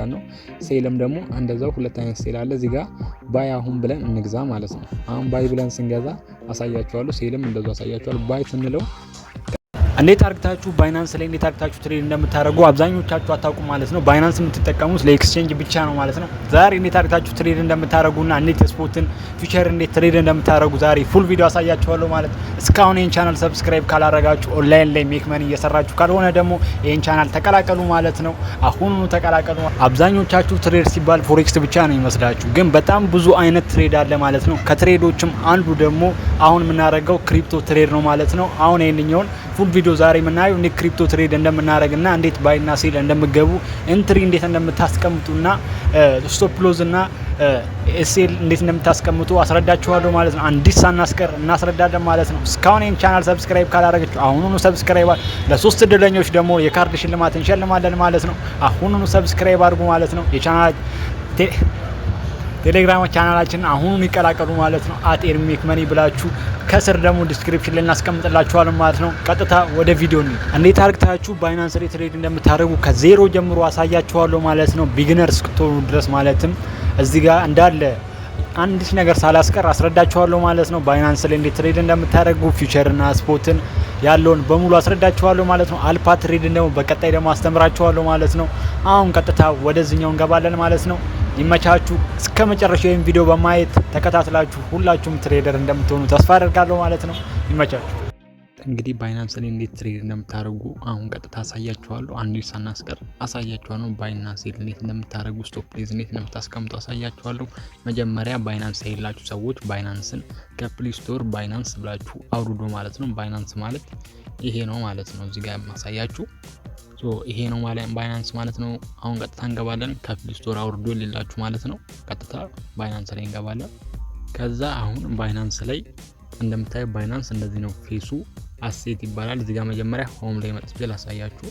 እየገዛን ነው። ሴልም ደግሞ እንደዛው ሁለት አይነት ሴል አለ። እዚህ ጋር ባይ አሁን ብለን እንግዛ ማለት ነው። አሁን ባይ ብለን ስንገዛ አሳያችኋለሁ። ሴልም እንደዛው አሳያችኋለሁ። ባይ ስንለው እንዴት አርግታችሁ ባይናንስ ላይ እንዴት አርግታችሁ ትሬድ እንደምታደርጉ አብዛኞቻችሁ አታውቁም ማለት ነው። ባይናንስ የምትጠቀሙት ለኤክስቼንጅ ብቻ ነው ማለት ነው። ዛሬ እንዴት አርግታችሁ ትሬድ እንደምታደርጉና እንዴት ስፖትን ፊቸር እንዴት ትሬድ እንደምታደርጉ ዛሬ ፉል ቪዲዮ አሳያችኋለሁ ማለት። እስካሁን ይሄን ቻናል ሰብስክራይብ ካላረጋችሁ ኦንላይን ላይ ሜክ መኒ እየሰራችሁ ካልሆነ ደግሞ ይሄን ቻናል ተቀላቀሉ ማለት ነው። አሁን ተቀላቀሉ። አብዛኞቻችሁ ትሬድ ሲባል ፎሬክስ ብቻ ነው ይመስላችሁ፣ ግን በጣም ብዙ አይነት ትሬድ አለ ማለት ነው። ከትሬዶችም አንዱ ደግሞ አሁን የምናደርገው ክሪፕቶ ትሬድ ነው ማለት ነው። አሁን ይሄንኛውን ፉል ቪዲዮ ዛሬ የምናየው እንዴት ክሪፕቶ ትሬድ እንደምናደርግና እንዴት ባይና ሴል እንደምገቡ ኢንትሪ እንዴት እንደምታስቀምጡና ስቶፕ ሎዝ እና ኤስኤል እንዴት እንደምታስቀምጡ አስረዳችኋለሁ ማለት ነው። አንዲት ሳናስቀር እናስረዳለን ማለት ነው። እስካሁን ይሄን ቻናል ሰብስክራይብ ካላደረጋችሁ አሁኑኑ ሰብስክራይብ፣ ለሶስት እድለኞች ደግሞ የካርድ ሽልማት እንሸልማለን ማለት ነው። አሁኑኑ ሰብስክራይብ አድርጉ ማለት ነው። የቻናል ቴሌግራም ቻናላችንን አሁኑን ይቀላቀሉ ማለት ነው። @ሜክ መኒ ብላችሁ ከስር ደግሞ ዲስክሪፕሽን ላይ እናስቀምጥላችኋለን ማለት ነው። ቀጥታ ወደ ቪዲዮ ነው። እንዴት አርግታችሁ ባይናንስ ላይ ትሬድ እንደምታደርጉ ከዜሮ ጀምሮ አሳያችኋለሁ ማለት ነው። ቢግነርስ እስክትሆኑ ድረስ ማለትም እዚህ ጋር እንዳለ አንዲት ነገር ሳላስቀር አስረዳችኋለሁ ማለት ነው። ባይናንስ ላይ እንዴት ትሬድ እንደምታደርጉ ፊቸርና ስፖትን ያለውን በሙሉ አስረዳችኋለሁ ማለት ነው። አልፓ ትሬድን ደግሞ በቀጣይ ደግሞ አስተምራችኋለሁ ማለት ነው። አሁን ቀጥታ ወደዚህኛው እንገባለን ማለት ነው። ይመቻችሁ። እስከ መጨረሻው ይሄን ቪዲዮ በማየት ተከታትላችሁ ሁላችሁም ትሬደር እንደምትሆኑ ተስፋ አደርጋለሁ ማለት ነው። ይመቻችሁ። እንግዲህ ባይናንስ ላይ እንዴት ትሬድ እንደምታደርጉ አሁን ቀጥታ አሳያችኋለሁ። አንዱ ሳናስቀር አሳያችኋለሁ። ባይናንስ ላይ እንዴት እንደምታደርጉ ስቶፕ ፕሌስ እንዴት እንደምታስቀምጡ አሳያችኋለሁ። መጀመሪያ ባይናንስ ያላችሁ ሰዎች ባይናንስን ከፕሌይ ስቶር ባይናንስ ብላችሁ አውርዱ ማለት ነው። ባይናንስ ማለት ይሄ ነው ማለት ነው። እዚህ ጋር ማሳያችሁ ይሄ ነው ማለት ባይናንስ ማለት ነው። አሁን ቀጥታ እንገባለን። ከፕሌይ ስቶር አውርዶ ሊላችሁ ማለት ነው። ቀጥታ ባይናንስ ላይ እንገባለን። ከዛ አሁን ባይናንስ ላይ እንደምታዩ ባይናንስ እንደዚህ ነው። ፌሱ አሴት ይባላል። እዚህ ጋር መጀመሪያ ሆም ላይ መጥቼ ላሳያችሁ።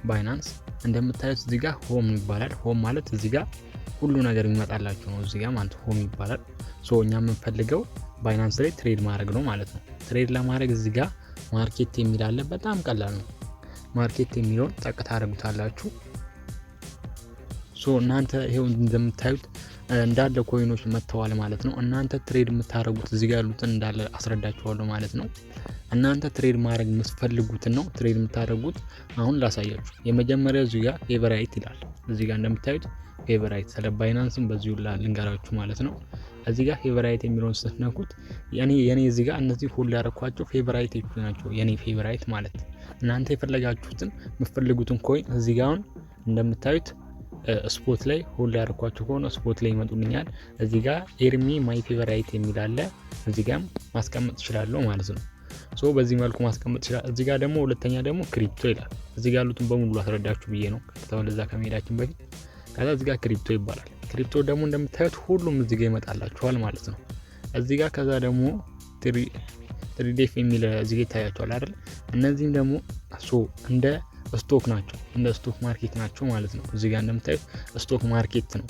ባይናንስ እንደምታዩት እዚህ ጋር ሆም ይባላል። ሆም ማለት እዚህ ጋር ሁሉ ነገር የሚመጣላችሁ ነው። እዚህ ጋር ማለት ሆም ይባላል። እኛ የምንፈልገው ባይናንስ ላይ ትሬድ ማድረግ ነው ማለት ነው። ትሬድ ለማድረግ እዚህ ጋር ማርኬት የሚል አለ። በጣም ቀላል ነው። ማርኬት የሚለውን ጠቅታ አድርጉታላችሁ። እናንተ ይሄው እንደምታዩት እንዳለ ኮይኖች መጥተዋል ማለት ነው። እናንተ ትሬድ የምታደርጉት እዚህ ጋር ያሉትን እንዳለ አስረዳችኋለሁ ማለት ነው። እናንተ ትሬድ ማድረግ የምትፈልጉትን ነው ትሬድ የምታደርጉት። አሁን ላሳያችሁ። የመጀመሪያው እዚህ ጋር ፌቨራይት ይላል። እዚህ ጋር እንደምታዩት ፌቨራይት ስለ ባይናንስም በዚሁ ልንገራችሁ ማለት ነው። እዚህ ጋር ፌቨራይት የሚለውን ስትነኩት የኔ እዚህ ጋር እነዚህ ሁሉ ያረኳቸው ፌቨራይቶች ናቸው። የኔ ፌቨራይት ማለት እናንተ የፈለጋችሁትን የምትፈልጉትን ኮይን እዚህ ጋር አሁን እንደምታዩት ስፖት ላይ ሁሉ ያረኳቸው ከሆነ ስፖት ላይ ይመጡልኛል። እዚህ ጋር ኤርሚ ማይ ፌቨራይት የሚል አለ። እዚህ ጋር ማስቀመጥ እችላለሁ ማለት ነው። በዚህ መልኩ ማስቀመጥ ይችላል። እዚህ ጋር ደግሞ ሁለተኛ ደግሞ ክሪፕቶ ይላል። እዚህ ጋር ያሉትን በሙሉ አስረዳችሁ ብዬ ነው ቀጥታ ወደዛ ከመሄዳችን በፊት። ከዛ እዚህ ጋር ክሪፕቶ ይባላል። ክሪፕቶ ደግሞ እንደምታዩት ሁሉም እዚህ ጋር ይመጣላችኋል ማለት ነው። እዚህ ጋር ከዛ ደግሞ ትሪዴፍ የሚል እዚህ ጋር ይታያችኋል አይደል? እነዚህም ደግሞ እንደ ስቶክ ናቸው፣ እንደ ስቶክ ማርኬት ናቸው ማለት ነው። እዚህ ጋር እንደምታዩት ስቶክ ማርኬት ነው።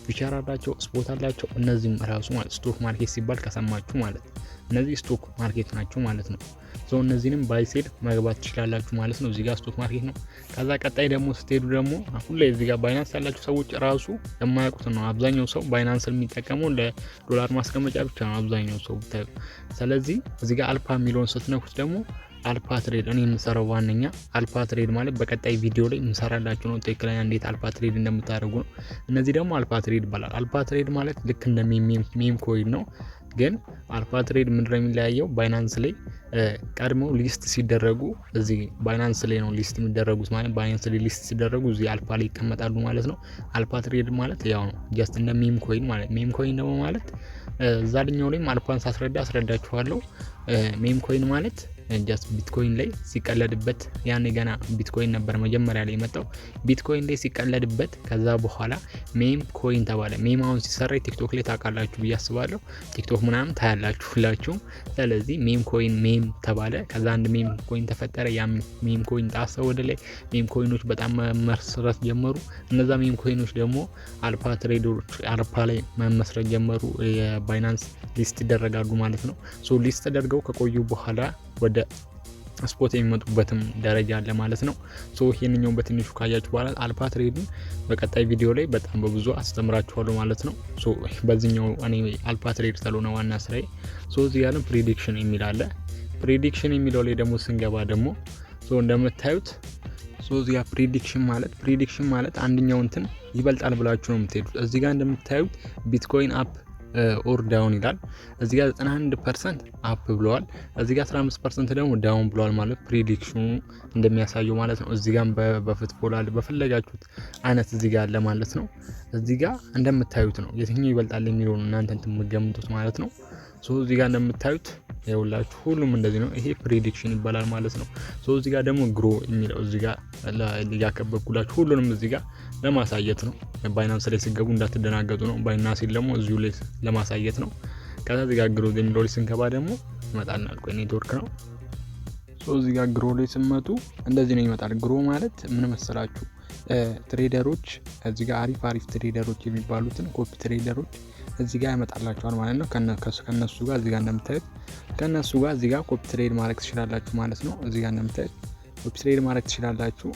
ፊቸር አላቸው፣ ስፖት አላቸው። እነዚህም ራሱ ማለት ስቶክ ማርኬት ሲባል ከሰማችሁ ማለት እነዚህ ስቶክ ማርኬት ናቸው ማለት ነው። እነዚህንም ባይ ሴል መግባት ትችላላችሁ ማለት ነው። እዚህ ጋር ስቶክ ማርኬት ነው። ከዛ ቀጣይ ደግሞ ስትሄዱ ደግሞ አሁን ላይ እዚህ ጋር ባይናንስ ያላችሁ ሰዎች ራሱ የማያውቁት ነው። አብዛኛው ሰው ባይናንስን የሚጠቀመው ለዶላር ማስቀመጫ ብቻ ነው አብዛኛው ሰው ብታዩ። ስለዚህ እዚህ ጋር አልፓ የሚለውን ስትነኩት ደግሞ አልፓ ትሬድ እኔ የምሰራው ዋነኛ አልፓ ትሬድ ማለት በቀጣይ ቪዲዮ ላይ የምሰራላችሁ ነው። ትክክለኛ እንዴት አልፓ ትሬድ እንደምታደርጉ ነው። እነዚህ ደግሞ አልፓ ትሬድ ይባላል። አልፓ ትሬድ ማለት ልክ እንደ ሜም ኮይን ነው። ግን አልፓ ትሬድ ምንድነው የሚለያየው? ባይናንስ ላይ ቀድመው ሊስት ሲደረጉ እዚህ ባይናንስ ላይ ነው ሊስት የሚደረጉት ማለት ባይናንስ ላይ ሊስት ሲደረጉ እዚህ አልፓ ላይ ይቀመጣሉ ማለት ነው። አልፓ ትሬድ ማለት ያው ነው ጀስት እንደ ሜም ኮይን ማለት። ሜም ኮይን ደግሞ ማለት ዛልኛው ላይ አልፓን አስረዳችኋለሁ። ሜም ኮይን ማለት ጀስት ቢትኮይን ላይ ሲቀለድበት ያኔ ገና ቢትኮይን ነበር መጀመሪያ ላይ የመጣው። ቢትኮይን ላይ ሲቀለድበት ከዛ በኋላ ሜም ኮይን ተባለ። ሜም አሁን ሲሰራ ቲክቶክ ላይ ታውቃላችሁ ብዬ አስባለሁ። ቲክቶክ ምናምን ታያላችሁ ሁላችሁም። ስለዚህ ሜም ኮይን ሜም ተባለ። ከዛ አንድ ሜም ኮይን ተፈጠረ። ያ ሜም ኮይን ጣሰ ወደ ላይ። ሜም ኮይኖች በጣም መመስረት ጀመሩ። እነዛ ሜም ኮይኖች ደግሞ አልፓ ትሬደሮች አልፓ ላይ መመስረት ጀመሩ። የባይናንስ ሊስት ይደረጋሉ ማለት ነው። ሊስት ተደርገው ከቆዩ በኋላ ወደ ስፖት የሚመጡበትም ደረጃ አለ ማለት ነው። ይሄንኛውን በትንሹ ካያችሁ በኋላ አልፋ ትሬድን በቀጣይ ቪዲዮ ላይ በጣም በብዙ አስተምራችኋለሁ ማለት ነው። በዚህኛው እኔ አልፋ ትሬድ ስለሆነ ዋና ስራዬ እዚህ ጋር ፕሪዲክሽን የሚል አለ። ፕሪዲክሽን የሚለው ላይ ደግሞ ስንገባ ደግሞ እንደምታዩት እዚህ ጋር ፕሪዲክሽን ማለት አንደኛው እንትን ይበልጣል ብላችሁ ነው የምትሄዱት። እዚህ ጋር እንደምታዩት ቢትኮይን አፕ ኦር ዳውን ይላል። እዚህ ጋር 91% አፕ ብለዋል። እዚህ ጋር 15% ደግሞ ዳውን ብለዋል ማለት ፕሪዲክሽኑ እንደሚያሳየው ማለት ነው። እዚህ ጋር በፉትቦል አለ በፈለጋችሁት አይነት እዚህ ጋር አለ ማለት ነው። እዚህ ጋር እንደምታዩት ነው የትኛው ይበልጣል የሚለውን እናንተ እንትን የምትገምቱት ማለት ነው። እዚህ ጋር እንደምታዩት ይኸውላችሁ ሁሉም እንደዚህ ነው። ይሄ ፕሪዲክሽን ይባላል ማለት ነው። እዚህ ጋር ደግሞ ግሮ የሚለው እዚህ ጋር ያከበብኩላችሁ ሁሉንም እዚህ ጋር ለማሳየት ነው። ባይናንስ ላይ ሲገቡ እንዳትደናገጡ ነው። ባይናንስ ደግሞ እዚሁ ላይ ለማሳየት ነው። ከዛ እዚህ ጋር ግሮ የሚለው ላይ ስንገባ ደግሞ ይመጣልናል። ቆይ ኔትወርክ ነው። እዚህ ጋር ግሮ ላይ ስመጡ እንደዚህ ነው ይመጣል። ግሮ ማለት ምን መሰላችሁ? ትሬደሮች እዚህ ጋር አሪፍ ትሬደሮች የሚባሉትን ኮፒ ትሬደሮች እዚህ ጋር ያመጣላችኋል ማለት ነው። ከነሱ ጋር እዚህ ጋር እንደምታዩት ከነሱ ጋር እዚህ ጋር ኮፒ ትሬድ ማድረግ ትችላላችሁ ማለት ነው። እዚህ ጋር እንደምታዩት ኮፒ ትሬድ ማድረግ ትችላላችሁ።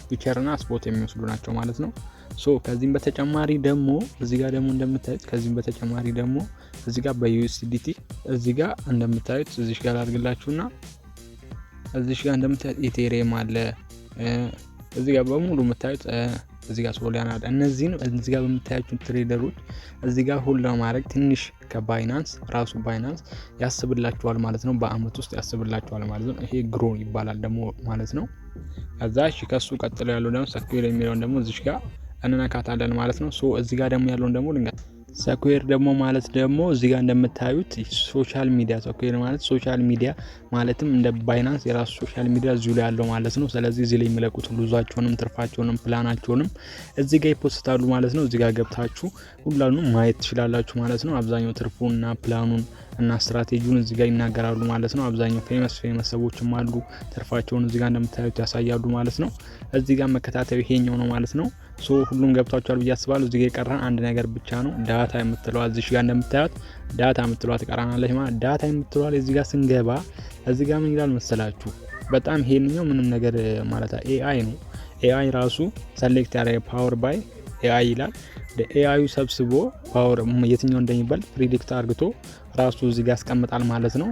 ፊቸርና ስፖት የሚወስዱ ናቸው ማለት ነው። ከዚህም በተጨማሪ ደግሞ እዚህ ጋር ደግሞ እንደምታዩት ከዚህም በተጨማሪ ደግሞ እዚህ ጋር በዩኤስዲቲ እዚህ ጋር እንደምታዩት እዚህ ጋር አድርግላችሁና እዚህ ጋር እንደምታዩት ኢቴሪየም አለ። እዚህ ጋር በሙሉ የምታዩት እዚህ ጋር ሶሊያና አለ። እነዚህን እዚህ ጋር በምታያችሁ ትሬደሮች እዚህ ጋር ሁሉ ለማድረግ ትንሽ ከባይናንስ ራሱ ባይናንስ ያስብላችኋል ማለት ነው። በአመት ውስጥ ያስብላችኋል ማለት ነው። ይሄ ግሮ ይባላል ደግሞ ማለት ነው። ከዛ ከሱ ቀጥሎ ያለው ደግሞ ሰኩዌር የሚለውን ደግሞ እዚህ ጋር እንነካታለን ማለት ነው። እዚህ ጋር ደግሞ ያለውን ደግሞ ልንገር ሰኩዌር ደግሞ ማለት ደግሞ እዚህ ጋር እንደምታዩት ሶሻል ሚዲያ ሰኩዌር ማለት ሶሻል ሚዲያ ማለትም እንደ ባይናንስ የራሱ ሶሻል ሚዲያ እዚሁ ላይ ያለው ማለት ነው። ስለዚህ እዚህ ላይ የሚለቁት ሉዛቸውንም ትርፋቸውንም ፕላናቸውንም እዚህ ጋር ይፖስታሉ ማለት ነው። እዚህ ጋር ገብታችሁ ሁሉንም ማየት ትችላላችሁ ማለት ነው። አብዛኛው ትርፉንና ፕላኑን እና ስትራቴጂውን እዚህ ጋር ይናገራሉ ማለት ነው። አብዛኛው ፌመስ ሰዎችም አሉ ትርፋቸውን እዚህ ጋር እንደምታዩት ያሳያሉ ማለት ነው። እዚህ ጋር መከታተዩ ይሄኛው ነው ማለት ነው። ሁሉም ገብታችኋል ብዬ አስባለሁ። እዚህ ጋር የቀረን አንድ ነገር ብቻ ነው። ዳታ የምትለው እዚህ ጋር እንደምታዩት ዳታ የምትለው ትቀራናለች ማለት ዳታ የምትለው እዚህ ጋር ስንገባ እዚህ ጋር ምን ይላል መሰላችሁ? በጣም ይሄንኛው ምንም ነገር ማለት ኤአይ ነው። ኤአይ ራሱ ሰሌክት ያደረገ ፓወር ባይ ኤአይ ይላል። ኤአዩ ሰብስቦ ፓወር የትኛው እንደሚባል ፕሪዲክት አርግቶ ራሱ እዚህ ጋር ያስቀምጣል ማለት ነው።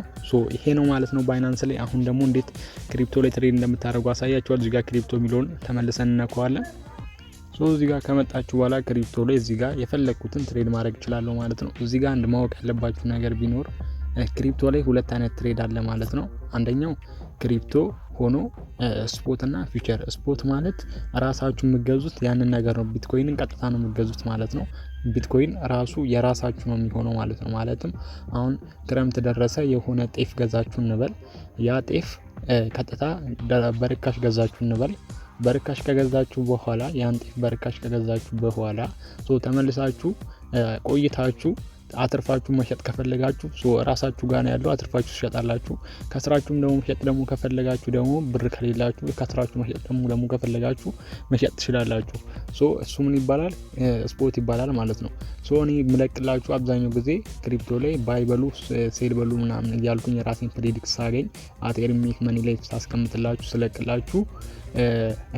ይሄ ነው ማለት ነው ባይናንስ ላይ። አሁን ደግሞ እንዴት ክሪፕቶ ላይ ትሬድ እንደምታደርጉ አሳያችኋለሁ። እዚህ ጋር ክሪፕቶ የሚለውን ተመልሰን እንነካዋለን። እዚህ ጋር ከመጣችሁ በኋላ ክሪፕቶ ላይ እዚህ ጋር የፈለኩትን ትሬድ ማድረግ እችላለሁ ማለት ነው። እዚህ ጋር አንድ ማወቅ ያለባችሁ ነገር ቢኖር ክሪፕቶ ላይ ሁለት አይነት ትሬድ አለ ማለት ነው። አንደኛው ክሪፕቶ ሆኖ ስፖት እና ፊቸር። ስፖት ማለት ራሳችሁ የምትገዙት ያንን ነገር ነው። ቢትኮይንን ቀጥታ ነው የምትገዙት ማለት ነው። ቢትኮይን ራሱ የራሳችሁ ነው የሚሆነው ማለት ነው። ማለትም አሁን ክረምት ደረሰ የሆነ ጤፍ ገዛችሁ እንበል። ያ ጤፍ ቀጥታ በርካሽ ገዛችሁ እንበል። በርካሽ ከገዛችሁ በኋላ ያን ጤፍ በርካሽ ከገዛችሁ በኋላ ተመልሳችሁ ቆይታችሁ አትርፋችሁ መሸጥ ከፈለጋችሁ ራሳችሁ ጋር ነው ያለው። አትርፋችሁ ትሸጣላችሁ። ከስራችሁም ደግሞ መሸጥ ደግሞ ከፈለጋችሁ ደግሞ ብር ከሌላችሁ ከስራችሁ መሸጥ ደግሞ ከፈለጋችሁ መሸጥ ትችላላችሁ። እሱ ምን ይባላል? ስፖት ይባላል ማለት ነው። እኔ የምለቅላችሁ አብዛኛው ጊዜ ክሪፕቶ ላይ ባይ በሉ ሴል በሉ ምናምን እያልኩኝ የራሴን ፕሬዲክት ሳገኝ አቴርሚክ መኒ ላይ ታስቀምጥላችሁ ስለቅላችሁ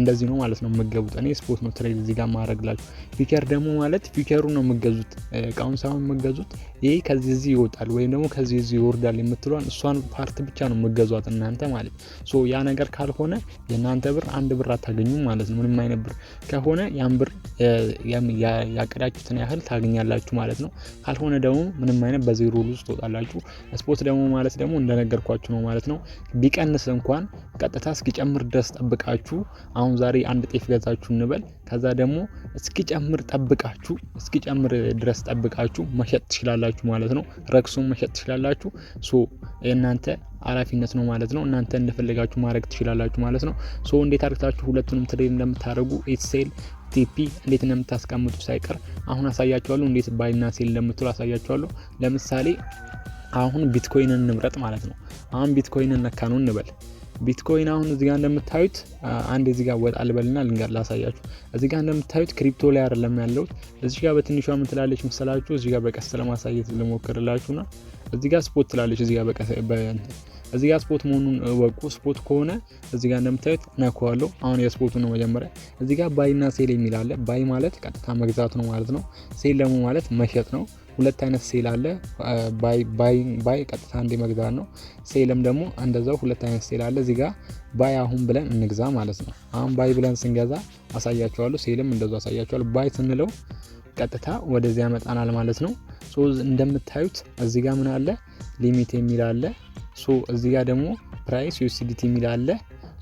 እንደዚህ ነው ማለት ነው የምትገቡት። እኔ ስፖት ነው ትሬድ እዚህ ጋር ማድረግላችሁ። ፊቸር ደግሞ ማለት ፊቸሩ ነው የምትገዙት፣ እቃውን ሳይሆን የምትገዙት። ይሄ ከዚህ እዚህ ይወጣል ወይም ደግሞ ከዚህ እዚህ ይወርዳል የምትሏን እሷን ፓርት ብቻ ነው የምትገዟት እናንተ ማለት ነው። ያ ነገር ካልሆነ የእናንተ ብር አንድ ብር አታገኙም ማለት ነው። ምንም አይነት ብር ከሆነ ያን ብር ያቀዳችሁትን ያህል ታገኛላችሁ ማለት ነው። ካልሆነ ደግሞ ምንም አይነት በዜሮ ውስጥ ትወጣላችሁ። ስፖት ደግሞ ማለት ደግሞ እንደነገርኳችሁ ነው ማለት ነው። ቢቀንስ እንኳን ቀጥታ እስኪጨምር ድረስ ጠብቃችሁ አሁን ዛሬ አንድ ጤፍ ገዛችሁ እንበል። ከዛ ደግሞ እስኪጨምር ድረስ ጠብቃችሁ መሸጥ ትችላላችሁ ማለት ነው። ረክሱን መሸጥ ትችላላችሁ። የእናንተ ኃላፊነት ነው ማለት ነው። እናንተ እንደፈለጋችሁ ማድረግ ትችላላችሁ ማለት ነው። እንዴት አድርጋችሁ ሁለቱንም ትሬድ እንደምታደርጉ ኤትሴል ቲፒ እንዴት እንደምታስቀምጡ ሳይቀር አሁን አሳያችኋለሁ። እንዴት ባይና ሴል እንደምትሉ አሳያችኋለሁ። ለምሳሌ አሁን ቢትኮይንን እንምረጥ ማለት ነው። አሁን ቢትኮይንን ነካ ነው እንበል። ቢትኮይን አሁን እዚህ ጋር እንደምታዩት አንድ እዚህ ጋር ወጣ ልበልና ልንገር ላሳያችሁ። እዚህ ጋር እንደምታዩት ክሪፕቶ ላይ አይደለም ያለው። እዚህ ጋር በትንሿ ምን ትላለች መሰላችሁ? እዚህ ጋር በቀስተ ለማሳየት ልሞክርላችሁና እዚህ ጋር ስፖት ትላለች እዚህ ጋር በቃ እዚህ ጋር ስፖት መሆኑን ወቁ። ስፖት ከሆነ እዚህ ጋር እንደምታዩት ነካዋለሁ። አሁን የስፖቱ ነው መጀመሪያ። እዚህ ጋር ባይ እና ሴል የሚል አለ። ባይ ማለት ቀጥታ መግዛት ነው ማለት ነው። ሴል ደግሞ ማለት መሸጥ ነው። ሁለት አይነት ሴል አለ። ባይ ቀጥታ እንደ መግዛት ነው። ሴልም ደግሞ እንደዛው ሁለት አይነት ሴል አለ። እዚህ ጋር ባይ አሁን ብለን እንግዛ ማለት ነው። አሁን ባይ ብለን ስንገዛ አሳያቸዋለሁ። ሴልም እንደዛው አሳያቸዋለሁ። ባይ ስንለው ቀጥታ ወደዚህ ያመጣናል ማለት ነው። ሶ እንደምታዩት እዚህ ጋር ምን አለ? ሊሚት የሚል አለ። ሶ እዚህ ጋር ደግሞ ፕራይስ USDT የሚል አለ።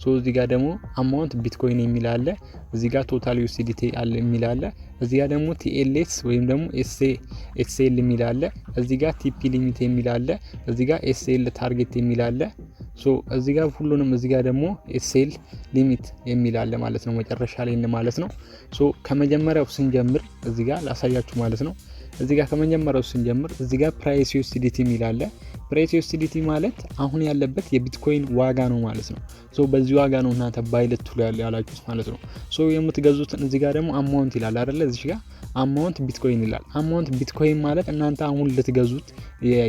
ሶ እዚህ ጋር ደግሞ አማውንት ቢትኮይን የሚል አለ። እዚህ ጋር ቶታል USDT አለ የሚል አለ። እዚህ ጋር ደግሞ TLS ወይም ደግሞ SL የሚል አለ። እዚህ ጋር TP ሊሚት የሚል አለ። እዚህ ጋር SL ታርጌት የሚል አለ። ሶ እዚህ ጋር ሁሉንም እዚህ ጋር ደግሞ SL ሊሚት የሚል አለ ማለት ነው መጨረሻ ላይ ማለት ነው። ሶ ከመጀመሪያው ስንጀምር እዚህ ጋር ላሳያችሁ ማለት ነው። እዚህ ጋር ከመጀመሪያው ስንጀምር እዚህ ጋር ፕራይስ USDT የሚል አለ። ፕራይስ USDT ማለት አሁን ያለበት የቢትኮይን ዋጋ ነው ማለት ነው። ሶ በዚህ ዋጋ ነው እናንተ ባይ ልትሉ ያላችሁት ማለት ነው። ሶ የምትገዙትን እዚህ ጋር ደግሞ አማውንት ይላል አይደለ? እዚህ ጋር አማውንት ቢትኮይን ይላል። አማውንት ቢትኮይን ማለት እናንተ አሁን ልትገዙት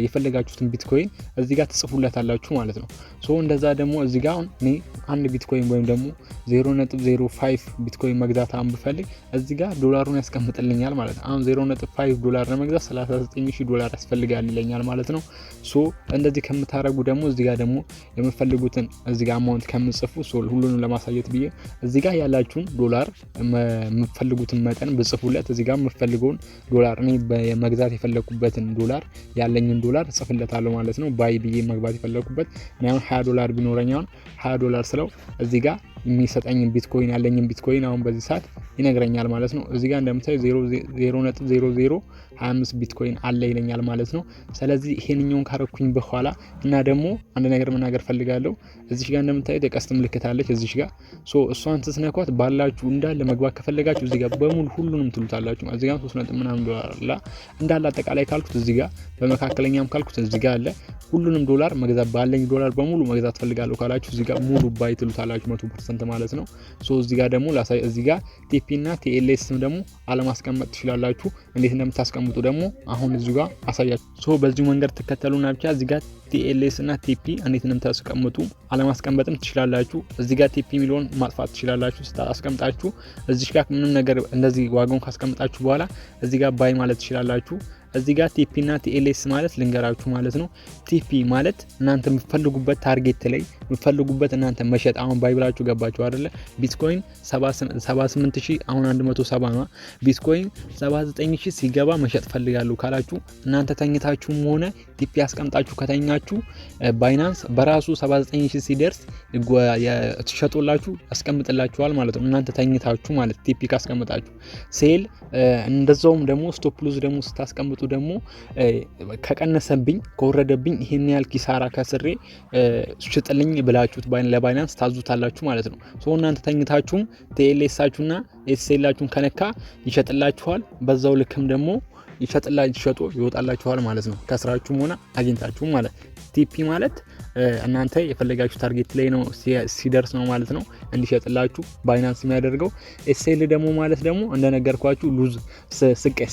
የፈለጋችሁትን ቢትኮይን እዚህ ጋር ትጽፉለታላችሁ ማለት ነው። ሶ እንደዛ ደግሞ እዚህ ጋር እኔ አንድ ቢትኮይን ወይም ደግሞ 0.05 ቢትኮይን መግዛት ብፈልግ እዚህ ጋር ዶላሩን ያስቀምጥልኛል ማለት ነው። አሁን 0.5 ዶላር ለመግዛት $39,000 ያስፈልጋል ይለኛል ማለት ነው። ሶ እንደዚህ ከምታረጉ ደግሞ እዚህ ጋር ደግሞ የምትፈልጉትን እዚህ ጋር አማውንት ከምጽፉ ሁሉንም ለማሳየት ብዬ እዚህ ጋር ያላችሁን ዶላር የምትፈልጉትን መጠን ብጽፉለት እዚህ ጋር የምትፈልገውን ዶላር እኔ መግዛት የፈለኩበትን ዶላር ያለኝን ዶላር ጽፍለታለሁ ማለት ነው። ባይ ብዬ መግባት የፈለኩበት እኔ አሁን $20 ቢኖረኝ አሁን $20 ስለው እዚህ ጋር የሚሰጠኝ ቢትኮይን ያለኝን ቢትኮይን አሁን በዚህ ሰዓት ይነግረኛል ማለት ነው። እዚህ ጋር እንደምታዩ 0.0025 ቢትኮይን አለ ይለኛል ማለት ነው። ስለዚህ ይሄንኛውን ካረኩኝ በኋላ እና ደግሞ አንድ ነገር መናገር ፈልጋለሁ። እዚህ ጋር እንደምታዩት የቀስት ምልክት አለች እዚህ ጋር። ሶ እሷን ስትነኳት ባላችሁ እንዳለ መግባት ከፈለጋችሁ እዚህ ጋር በሙሉ ሁሉንም ትሉታላችሁ። እዚህ ጋር 3 ምናምን ዶላር አለ እንዳለ አጠቃላይ ካልኩት እዚህ ጋር በመካከለኛም ካልኩት እዚህ ጋር አለ። ሁሉንም ዶላር መግዛት ባለኝ ዶላር በሙሉ መግዛት ፈልጋለሁ ካላችሁ እዚህ ጋር ሙሉ ባይ ትሉታላችሁ 100% ማለት ነው። ሶ እዚህ ጋር ደግሞ ላሳይ እዚህ ጋር ቲፒ እና TLS ደግሞ አለማስቀመጥ ትችላላችሁ። እንዴት እንደምታስቀምጡ ደግሞ አሁን እዚህ ጋር አሳያችሁ። ሶ በዚህ መንገድ ተከተሉና ብቻ እዚህ ጋር TLS እና TP እንዴት እንደምታስቀምጡ አለማስቀመጥም ትችላላችሁ። እዚህ ጋር TP ሚሊዮን ማጥፋት ትችላላችሁ ስታስቀምጣችሁ። እዚህ ጋር ምንም ነገር እንደዚህ ዋጋውን ካስቀምጣችሁ በኋላ እዚህ ጋር ባይ ማለት ትችላላችሁ። እዚህ ጋር ቲፒ እና TLS ማለት ልንገራችሁ ማለት ነው። ቲፒ ማለት እናንተ የምትፈልጉበት ታርጌት ላይ የምትፈልጉበት እናንተ መሸጥ አሁን ባይ ብላችሁ ገባችሁ አይደለ? ቢትኮይን 78000 አሁን 170 ነው። ቢትኮይን 79000 ሲገባ መሸጥ ፈልጋለሁ ካላችሁ እናንተ ተኝታችሁም ሆነ ቲፒ አስቀምጣችሁ ከተኛችሁ ባይናንስ በራሱ 79000 ሲደርስ ተሸጦላችሁ ያስቀምጥላችኋል ማለት ነው። እናንተ ተኝታችሁ ማለት ቲፒ ካስቀምጣችሁ ሴል እንደዛውም ደግሞ ስቶፕ ሉዝ ደግሞ ስታስቀምጡ ደግሞ ከቀነሰብኝ ከወረደብኝ ይሄን ያህል ኪሳራ ከስሬ ሽጥልኝ ብላችሁት ለባይናንስ ታዙታላችሁ ማለት ነው። ሶ እናንተ ተኝታችሁም TLSአችሁና SLአችሁን ከነካ ይሸጥላችኋል። በዛው ልክም ደግሞ ይሸጡ ይወጣላችኋል ማለት ነው። ከስራችሁም ሆነ አግኝታችሁም ማለት ቲፒ ማለት እናንተ የፈለጋችሁ ታርጌት ላይ ነው ሲደርስ ነው ማለት ነው እንዲሸጥላችሁ ባይናንስ የሚያደርገው። SL ደግሞ ማለት ደግሞ እንደነገርኳችሁ ሉዝ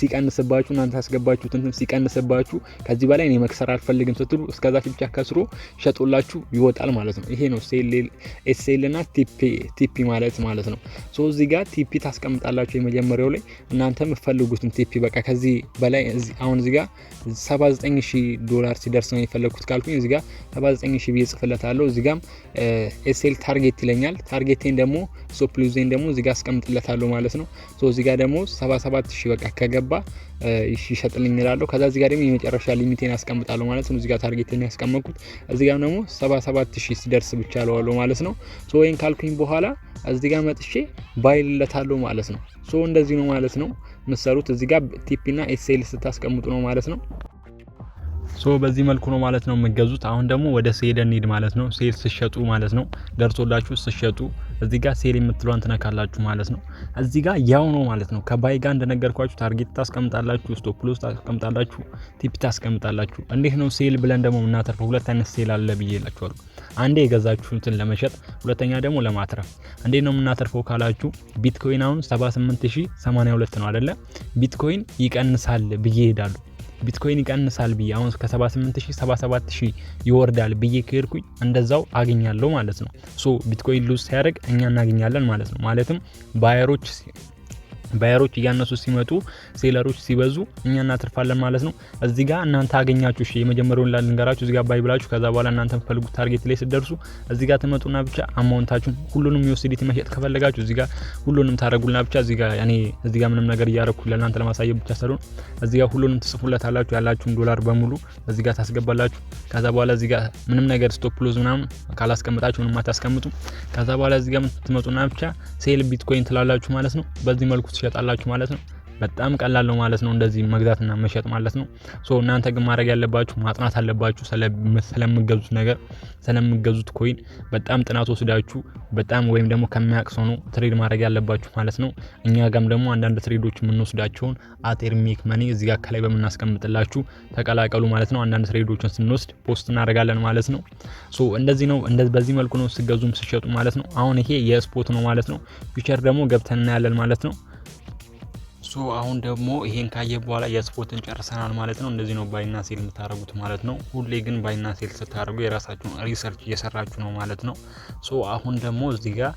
ሲቀንስባችሁ እናንተ ያስገባችሁት እንትን ሲቀንስባችሁ ከዚህ በላይ እኔ መክሰር አልፈልግም ስትሉ እስከዛ ብቻ ከስሮ ሸጦላችሁ ይወጣል ማለት ነው። ይሄ ነው SL እና ቲፒ ማለት ነው። ሶ እዚህ ጋር ቲፒ ታስቀምጣላችሁ የመጀመሪያው ላይ እናንተ የምትፈልጉትን ቲፒ በቃ ከዚህ በላይ አሁን እዚህ ጋር $79000 ሲደርስ ነው የፈለኩት ካልኩኝ እዚህ ጋር 79000 ብዬ ጽፍለታለሁ። እዚህ ጋርም SL ታርጌት ይለኛል። ታርጌቴን ደግሞ ስቶፕ ሉዜን ደግሞ እዚህ ጋር አስቀምጥለታለሁ ማለት ነው። ሶ እዚህ ጋር ደግሞ 77000 በቃ ከገባ ይሸጥልኝ እላለሁ። ከዛ እዚህ ጋር ደግሞ የመጨረሻ ሊሚቴን አስቀምጣለሁ ማለት ነው። እዚህ ጋር ታርጌቴን ያስቀመጥኩት እዚህ ጋር ደግሞ 77000 ሲደርስ ብቻ አለዋለሁ ማለት ነው። ሶ ወይን ካልኩኝ በኋላ እዚህ ጋር መጥቼ ባይልለታለሁ ማለት ነው። ሶ እንደዚህ ነው ማለት ነው የምትሰሩት። እዚህ ጋር ቲፒ እና SL ስታስቀምጡ ነው ማለት ነው። ሶ በዚህ መልኩ ነው ማለት ነው የምትገዙት። አሁን ደግሞ ወደ ሴል እንሂድ ማለት ነው። ሴል ሲሸጡ ማለት ነው ደርሶላችሁ ሲሸጡ እዚህ ጋር ሴል የምትሏን ትነካላችሁ ማለት ነው። እዚህ ጋር ያው ነው ማለት ነው። ከባይ ጋር እንደነገርኳችሁ ታርጌት ታስቀምጣላችሁ፣ ስቶፕ ሎስ ታስቀምጣላችሁ፣ ቲፒ ታስቀምጣላችሁ። እንዴት ነው ሴል ብለን ደግሞ የምናተርፈው? ሁለት አይነት ሴል አለ ብዬላችኋለሁ። አንዴ የገዛችሁትን ለመሸጥ፣ ሁለተኛ ደግሞ ለማትረፍ። እንዴት ነው የምናተርፈው ካላችሁ ቢትኮይን አሁን 78082 ነው አይደለ? ቢትኮይን ይቀንሳል ብዬ ሄዳለሁ። ቢትኮይን ይቀንሳል ብዬ አሁን ከ78000 77000 ይወርዳል ብዬ ከሄድኩኝ እንደዛው አገኛለሁ ማለት ነው። ሶ ቢትኮይን ሉዝ ሲያደርግ እኛ እናገኛለን ማለት ነው። ማለትም ባየሮች እያነሱ ሲመጡ ሴለሮች ሲበዙ እኛ እናትርፋለን ማለት ነው። እዚህ ጋር እናንተ አገኛችሁ እሺ የመጀመሪያውን ልንገራችሁ። እዚህ ጋር ባይ ብላችሁ ከዛ በኋላ እናንተ የምትፈልጉት ታርጌት ላይ ስትደርሱ እዚህ ጋር ትመጡና ብቻ አማውንታችሁን ሁሉንም USDT መሸጥ ከፈለጋችሁ እዚህ ጋር ሁሉንም ታረጉልና ብቻ እዚህ ጋር እዚህ ጋር ምንም ነገር እያረኩ ለእናንተ ለማሳየት ብቻ ሳይሆን እዚህ ጋር ሁሉንም ትጽፉለታላችሁ ያላችሁን ዶላር በሙሉ እዚህ ጋር ታስገባላችሁ። ከዛ በኋላ እዚህ ጋር ምንም ነገር ስቶፕ ሎዝ ምናምን ካላስቀምጣችሁ ምንም አታስቀምጡ። ከዛ በኋላ እዚህ ጋር ትመጡና ብቻ ሴል ቢትኮይን ትላላችሁ ማለት ነው። በዚህ መልኩ ትሸጣላችሁ ማለት ነው። በጣም ቀላል ነው ማለት ነው እንደዚህ መግዛትና መሸጥ ማለት ነው። ሶ እናንተ ግን ማድረግ ያለባችሁ ማጥናት አለባችሁ ስለምገዙት ነገር ስለምገዙት ኮይን በጣም ጥናት ወስዳችሁ በጣም ወይም ደግሞ ከሚያውቅ ሰው ነው ትሬድ ማድረግ ያለባችሁ ማለት ነው። እኛ ጋም ደግሞ አንዳንድ ትሬዶች የምንወስዳቸውን ሜክ መኒ እዚህ ጋር ከላይ በመናስቀምጥላችሁ ተቀላቀሉ ማለት ነው። አንዳንድ ትሬዶችን ስንወስድ ፖስት እናደርጋለን ማለት ነው። ሶ እንደዚህ ነው በዚህ መልኩ ነው ሲገዙም ሲሸጡ ማለት ነው። አሁን ይሄ የስፖት ነው ማለት ነው። ፊውቸር ደግሞ ገብተን እናያለን ማለት ነው። ሶ አሁን ደግሞ ይሄን ካየ በኋላ የስፖትን ጨርሰናል ማለት ነው። እንደዚህ ነው ባይና ሴል የምታደርጉት ማለት ነው። ሁሌ ግን ባይና ሴል ስታደርጉ የራሳችሁን ሪሰርች እየሰራችሁ ነው ማለት ነው። ሶ አሁን ደግሞ እዚህ ጋር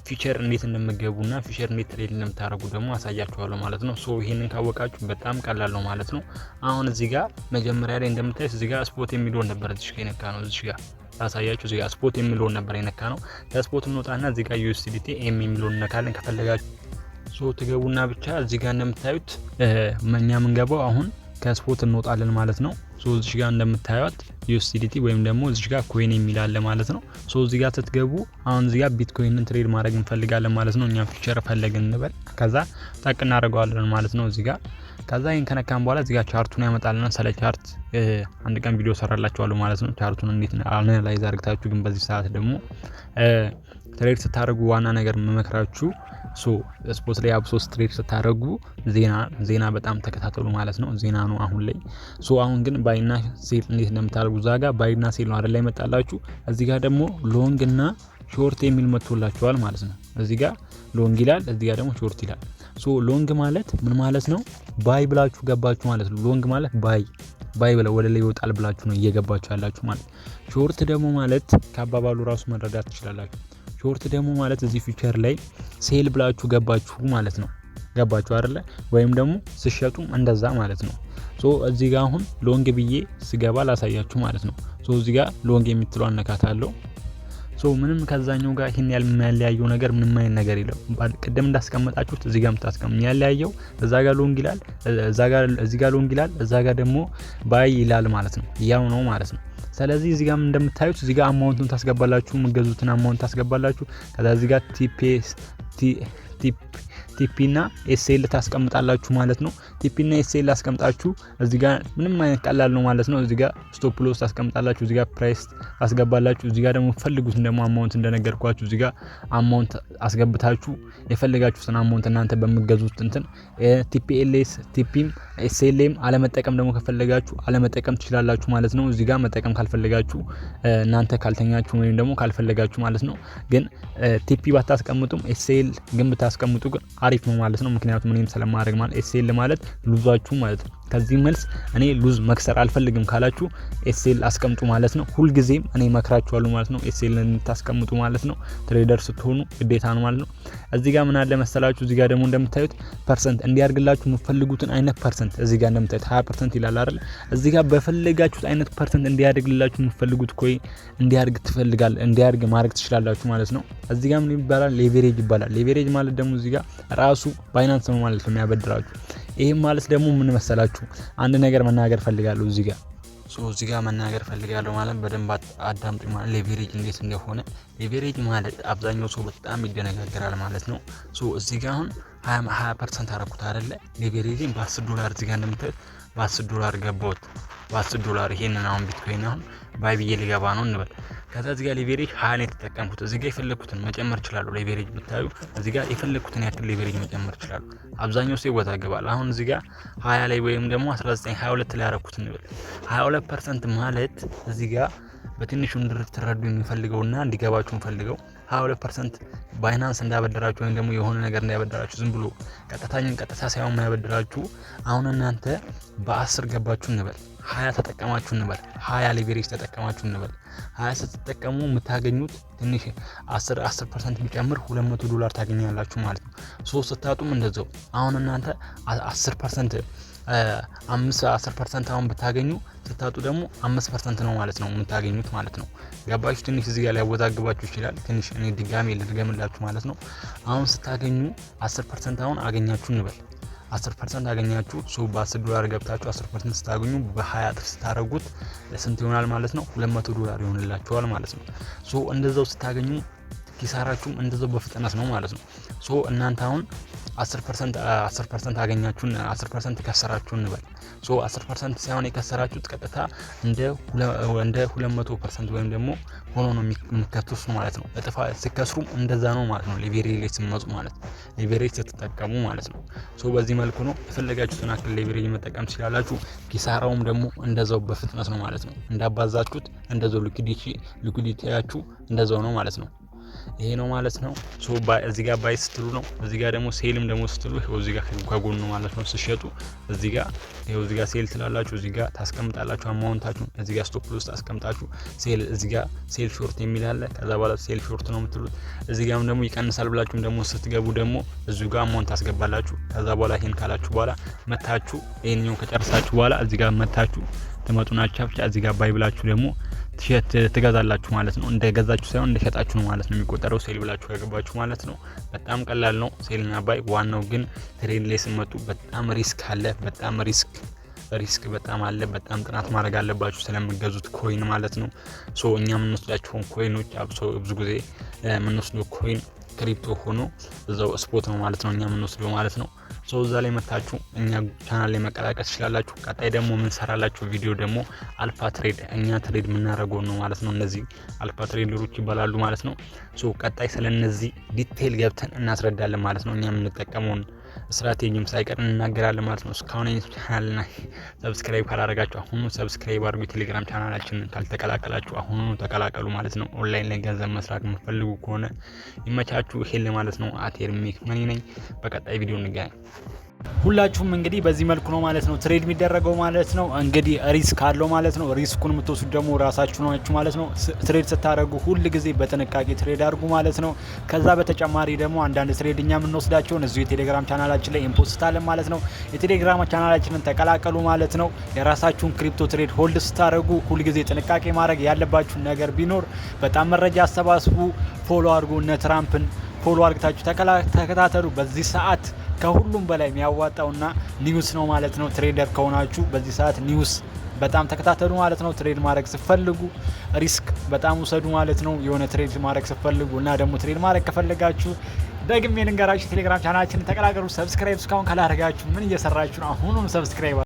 ፊቸር እንዴት እንደምትገቡና ፊቸር እንዴት ትሬድ እንደምታደርጉ ደግሞ አሳያችኋለሁ ማለት ነው። ሶ ይሄንን ካወቃችሁ በጣም ቀላል ነው ማለት ነው። አሁን እዚህ ጋር መጀመሪያ ላይ እንደምታዩት እዚህ ጋር ስፖት የሚለው ነበር እዚህ ጋር የነካ ነው። እዚህ ጋር ታሳያችሁ እዚህ ጋር ስፖት የሚለው ነበር የነካ ነው። ከስፖት እንወጣና እዚህ ጋር USDT የሚለው ነካለን ከፈለጋችሁ ሶ ትገቡና ብቻ እዚህ ጋር እንደምታዩት እኛ የምንገባው አሁን ከስፖት እንወጣለን ማለት ነው። ሶ እዚህ ጋር እንደምታዩት USDT ወይም ደግሞ እዚህ ጋር ኮይን የሚል አለ ማለት ነው። ሶ እዚህ ጋር ስትገቡ አሁን እዚህ ጋር ቢትኮይንን ትሬድ ማድረግ እንፈልጋለን ማለት ነው። እኛ ፊቸር ፈለግን እንበል ከዛ ጠቅ እናደርገዋለን ማለት ነው እዚህ ጋር ከዛ ይሄን ከነካን በኋላ እዚህ ጋር ቻርቱን ያመጣልና ስለ ቻርት አንድ ቀን ቪዲዮ ሰራላችኋለሁ ማለት ነው። ቻርቱን እንዴት አናላይዝ አድርጋችሁ ግን በዚህ ሰዓት ደግሞ ትሬድ ስታደርጉ ዋና ነገር መመክራችሁ ሶ ስፖርት ላይ አብሶስ ትሬድ ስታደርጉ ዜና በጣም ተከታተሉ ማለት ነው። ዜና ነው አሁን ላይ ሶ አሁን ግን ባይና ሴል እንዴት እንደምታደርጉ ዛጋ ባይና ሴል ነው አይደል ላይ መጣላችሁ። እዚህ ጋር ደግሞ ሎንግ እና ሾርት የሚል መጥቶላችኋል ማለት ነው። እዚህ ጋር ሎንግ ይላል፣ እዚህ ጋር ደግሞ ሾርት ይላል። ሶ ሎንግ ማለት ምን ማለት ነው? ባይ ብላችሁ ገባችሁ ማለት ነው። ሎንግ ማለት ባይ ብለው ወደ ላይ ይወጣል ብላችሁ ነው እየገባችሁ ያላችሁ ማለት። ሾርት ደግሞ ማለት ከአባባሉ ራሱ መረዳት ትችላላችሁ። ሾርት ደግሞ ማለት እዚህ ፊቸር ላይ ሴል ብላችሁ ገባችሁ ማለት ነው። ገባችሁ አይደለ? ወይም ደግሞ ሲሸጡ እንደዛ ማለት ነው። ሶ እዚህ ጋር አሁን ሎንግ ብዬ ስገባ ላሳያችሁ ማለት ነው። ሶ እዚህ ጋር ሎንግ የምትለው አነካታለሁ። ሶ ምንም ከዛኛው ጋር ይሄን የሚያለያየው ነገር ምንም አይነት ነገር የለም። ቅድም እንዳስቀመጣችሁት እዚህ ጋር የምታስቀምጡ የሚያለያየው እዛ ጋር ሎንግ ይላል፣ እዚህ ጋር ሎንግ ይላል፣ እዛ ጋር ደግሞ ባይ ይላል ማለት ነው። ያው ነው ማለት ነው። ስለዚህ እዚህ ጋር እንደምታዩት እዚህ ጋር አማውንቱን ታስገባላችሁ፣ የምትገዙትን አማውንት ታስገባላችሁ። ከዛ እዚህ ጋር ቲፒ እና ኤስኤል ታስቀምጣላችሁ ማለት ነው። ቲፒ እና ኤስኤል አስቀምጣችሁ እዚህ ጋር ምንም አይነት ቀላል ነው ማለት ነው። እዚህ ጋር ስቶፕ ሎስ ታስቀምጣላችሁ፣ እዚህ ጋር ፕራይስ ታስገባላችሁ። እዚህ ጋር ደግሞ ፈልጉትን ደግሞ አማውንት እንደነገርኳችሁ እዚህ ጋር አማውንት አስገብታችሁ የፈለጋችሁትን አማውንት እናንተ በመገዙት እንትን ቲፒኤልኤስ ቲፒም ኤስኤልኤም አለመጠቀም ደግሞ ከፈለጋችሁ አለመጠቀም ትችላላችሁ ማለት ነው። እዚህ ጋር መጠቀም ካልፈለጋችሁ እናንተ ካልተኛችሁ ወይም ደግሞ ካልፈለጋችሁ ማለት ነው። ግን ቲፒ ባታስቀምጡም ኤስኤል ግን ብታስቀምጡ ግን አሪፍ ነው ማለት ነው። ምክንያቱም እኔም ስለማድረግ ማለት ኤስኤል ማለት ሉዛችሁ ማለት ነው። ከዚህ መልስ እኔ ሉዝ መክሰር አልፈልግም ካላችሁ ኤስኤል አስቀምጡ ማለት ነው። ሁል ጊዜም እኔ መክራችኋለሁ ማለት ነው። ኤስኤል እንድታስቀምጡ ማለት ነው። ትሬደር ስትሆኑ ግዴታ ነው ማለት ነው። እዚህ ጋር ምን አለ መሰላችሁ? እዚህ ጋር ደግሞ እንደምታዩት ፐርሰንት እንዲያርግላችሁ የምትፈልጉትን አይነት ፐርሰንት እዚህ ጋር እንደምታዩት 20% ይላል አይደል? እዚህ ጋር በፈለጋችሁት አይነት ፐርሰንት እንዲያርግላችሁ የምትፈልጉት ኮይ እንዲያርግ ማድረግ ትችላላችሁ ማለት ነው። እዚህ ጋር ምን ይባላል? ሌቨሬጅ ይባላል። ሌቨሬጅ ማለት ደግሞ እዚህ ጋር ራሱ ባይናንስ ነው ማለት ነው የሚያበድራችሁ። ይሄም ማለት ደግሞ ምን መሰላችሁ? አንድ ነገር መናገር ፈልጋለሁ እዚህ ጋር መናገር ፈልጋለሁ ማለት በደንብ አዳምጡ ማለት ሌቨሬጅ እንዴት እንደሆነ። ሌቨሬጅ ማለት አብዛኛው ሰው በጣም ይደነጋገራል ማለት ነው። እዚህ ጋር አሁን 20% አረኩት አይደለ? ሌቨሬጅን $10 እዚህ ጋር እንደምታዩት $10 ገባሁት። $10 ይሄንን አሁን ቢትኮይን አሁን ባይ ብዬ ሊገባ ነው እንበል። ከዛ እዚህ ጋር ሌቨሬጅ 20 ነው የተጠቀምኩት። እዚህ ጋር የፈለኩትን መጨመር ይችላል። ሌቨሬጅ ብታዩ እዚህ ጋር የፈለኩትን ያክል ሌቨሬጅ መጨመር ይችላል። አብዛኛው ሰው ይወዛገባል። አሁን እዚህ ጋር 20 ላይ ወይም ደግሞ 19 22 ላይ ያረኩት እንበል። 22% ማለት እዚህ ጋር በትንሹ እንድትረዱ የሚፈልገውና እንዲገባችሁ ፈልገው 22% ባይናንስ እንዳበደራችሁ ወይም ደግሞ የሆነ ነገር እንዳያበደራችሁ ዝም ብሎ ቀጥታ ሳይሆን ማያበደራችሁ አሁን እናንተ በ10 ገባችሁ እንበል 20 ተጠቀማችሁ እንበል 20 ሌቨሬጅ ተጠቀማችሁ እንበል 20 ስትጠቀሙ የምታገኙት ትንሽ 10% ቢጨምር $200 ታገኛላችሁ ማለት ነው። 3 ስታጡም እንደዛው አሁን እናንተ 10% 10% አሁን ብታገኙ ስታጡ ደግሞ 5% ነው ማለት ነው የምታገኙት ማለት ነው። ገባችሁ? ትንሽ እዚህ ጋር ሊያወዛግባችሁ ይችላል። ትንሽ እኔ ድጋሜ ልድገምላችሁ ማለት ነው። አሁን ስታገኙ 10% አሁን አገኛችሁ እንበል 10% አገኛችሁ በ$10 ገብታችሁ 10% ስታገኙ በ20 እጥፍ ስታደርጉት ስንት ይሆናል ማለት ነው? $200 ይሆንላችኋል ማለት ነው። እንደዛው ስታገኙ ኪሳራችሁም እንደዛው በፍጥነት ነው ማለት ነው። እናንተ አሁን 10% አገኛችሁን 10% ከሰራችሁ እንበል 10% ሳይሆን የከሰራችሁት ቀጥታ እንደ 200% ወይም ደግሞ ሆኖ ነው የሚከቱት ማለት ነው። እጥፋ ሲከስሩም እንደዛ ነው ማለት ነው። ሌቨሬጅ ሲመጡ ማለት ነው። ሌቨሬጅ ስትጠቀሙ ማለት ነው። በዚህ መልኩ ነው የፈለጋችሁትን አክል ሌቨሬጅ መጠቀም ትችላላችሁ። ኪሳራውም ደግሞ እንደዛው በፍጥነት ነው ማለት ነው። እንዳባዛችሁት እንደዛው ሊኩዲቲያችሁ እንደዛው ነው ማለት ነው። ይሄ ነው ማለት ነው። እዚህ ጋር ባይ ስትሉ ነው። እዚህ ጋር ደግሞ ሴልም ደግሞ ስትሉ ይሄው እዚህ ጋር ከጎን ነው ማለት ነው። ሲሸጡ እዚህ ጋር ይሄው እዚህ ጋር ሴል ትላላችሁ። እዚህ ጋር ታስቀምጣላችሁ አማውንታችሁ። እዚህ ጋር ስቶፕ ሎስ ታስቀምጣችሁ ሴል እዚህ ጋር ሴል ሾርት የሚል አለ። ከዛ በኋላ ሴል ሾርት ነው የምትሉት። እዚህ ጋርም ደግሞ ይቀንሳል ብላችሁም ደግሞ ስትገቡ ደግሞ እዚሁ ጋር አማውንት ታስገባላችሁ። ከዛ በኋላ ይሄን ካላችሁ በኋላ መታችሁ ይሄንኛው ከጨርሳችሁ በኋላ እዚህ ጋር መታችሁ ተመጡና ቻፕቻ እዚህ ጋር ባይ ብላችሁ ደግሞ ቲሸርት ትገዛላችሁ ማለት ነው። እንደገዛችሁ ሳይሆን እንደሸጣችሁ ነው ማለት ነው የሚቆጠረው ሴል ብላችሁ ከገባችሁ ማለት ነው። በጣም ቀላል ነው ሴልና ባይ። ዋናው ግን ትሬድ ላይ ስመጡ በጣም ሪስክ አለ። በጣም ሪስክ በጣም አለ። በጣም ጥናት ማድረግ አለባችሁ ስለምገዙት ኮይን ማለት ነው። እኛ የምንወስዳቸውን ኮይኖች ብዙ ጊዜ የምንወስደው ኮይን ክሪፕቶ ሆኖ እዛው ስፖት ነው ማለት ነው እኛ የምንወስደው ማለት ነው። እዛ ላይ መታችሁ እኛ ቻናል ላይ መቀላቀል ትችላላችሁ። ቀጣይ ደግሞ የምንሰራላችሁ ቪዲዮ ደግሞ አልፋ ትሬድ እኛ ትሬድ የምናደርገው ነው ማለት ነው። እነዚህ አልፋ ትሬደሮች ይባላሉ ማለት ነው። ቀጣይ ስለነዚህ ዲቴይል ገብተን እናስረዳለን ማለት ነው። እኛ የምንጠቀመውን ስትራቴጂም ሳይቀር እንናገራለን ማለት ነው። እስካሁን ቻናልና ሰብስክራይብ ካላደረጋችሁ አሁኑ ሰብስክራይብ አድርጉ። ቴሌግራም ቻናላችንን ካልተቀላቀላችሁ አሁኑ ተቀላቀሉ ማለት ነው። ኦንላይን ላይ ገንዘብ መስራት የምትፈልጉ ከሆነ ይመቻችሁ። ይሄን ማለት ነው። አቴርሚክ መኒ ነኝ። በቀጣይ ቪዲዮ እንገናኝ። ሁላችሁም እንግዲህ በዚህ መልኩ ነው ማለት ነው ትሬድ የሚደረገው ማለት ነው። እንግዲህ ሪስክ አለው ማለት ነው። ሪስኩን የምትወስዱ ደግሞ ራሳችሁ ናችሁ ማለት ነው። ትሬድ ስታደርጉ ሁል ጊዜ በጥንቃቄ ትሬድ አድርጉ ማለት ነው። ከዛ በተጨማሪ ደግሞ አንዳንድ ትሬድ እኛ የምንወስዳቸውን እዚሁ የቴሌግራም ቻናላችን ላይ ኢምፖስታለን ማለት ነው። የቴሌግራም ቻናላችንን ተቀላቀሉ ማለት ነው። የራሳችሁን ክሪፕቶ ትሬድ ሆልድ ስታደርጉ ሁል ጊዜ ጥንቃቄ ማድረግ ያለባችሁን ነገር ቢኖር በጣም መረጃ አሰባስቡ። ፎሎ አድርጉ። እነ ትራምፕን ፎሎ አድርጋችሁ ተከታተሉ። በዚህ ሰዓት ከሁሉም በላይ የሚያዋጣውና ኒውስ ነው ማለት ነው። ትሬደር ከሆናችሁ በዚህ ሰዓት ኒውስ በጣም ተከታተሉ ማለት ነው። ትሬድ ማድረግ ስትፈልጉ ሪስክ በጣም ውሰዱ ማለት ነው። የሆነ ትሬድ ማድረግ ስትፈልጉ እና ደግሞ ትሬድ ማድረግ ከፈለጋችሁ ደግሜ ልንገራችሁ ቴሌግራም ቻናላችንን ተቀላቀሉ። ሰብስክራይብ እስካሁን ካላደረጋችሁ ምን እየሰራችሁ ነው? አሁኑም ሰብስክራይብ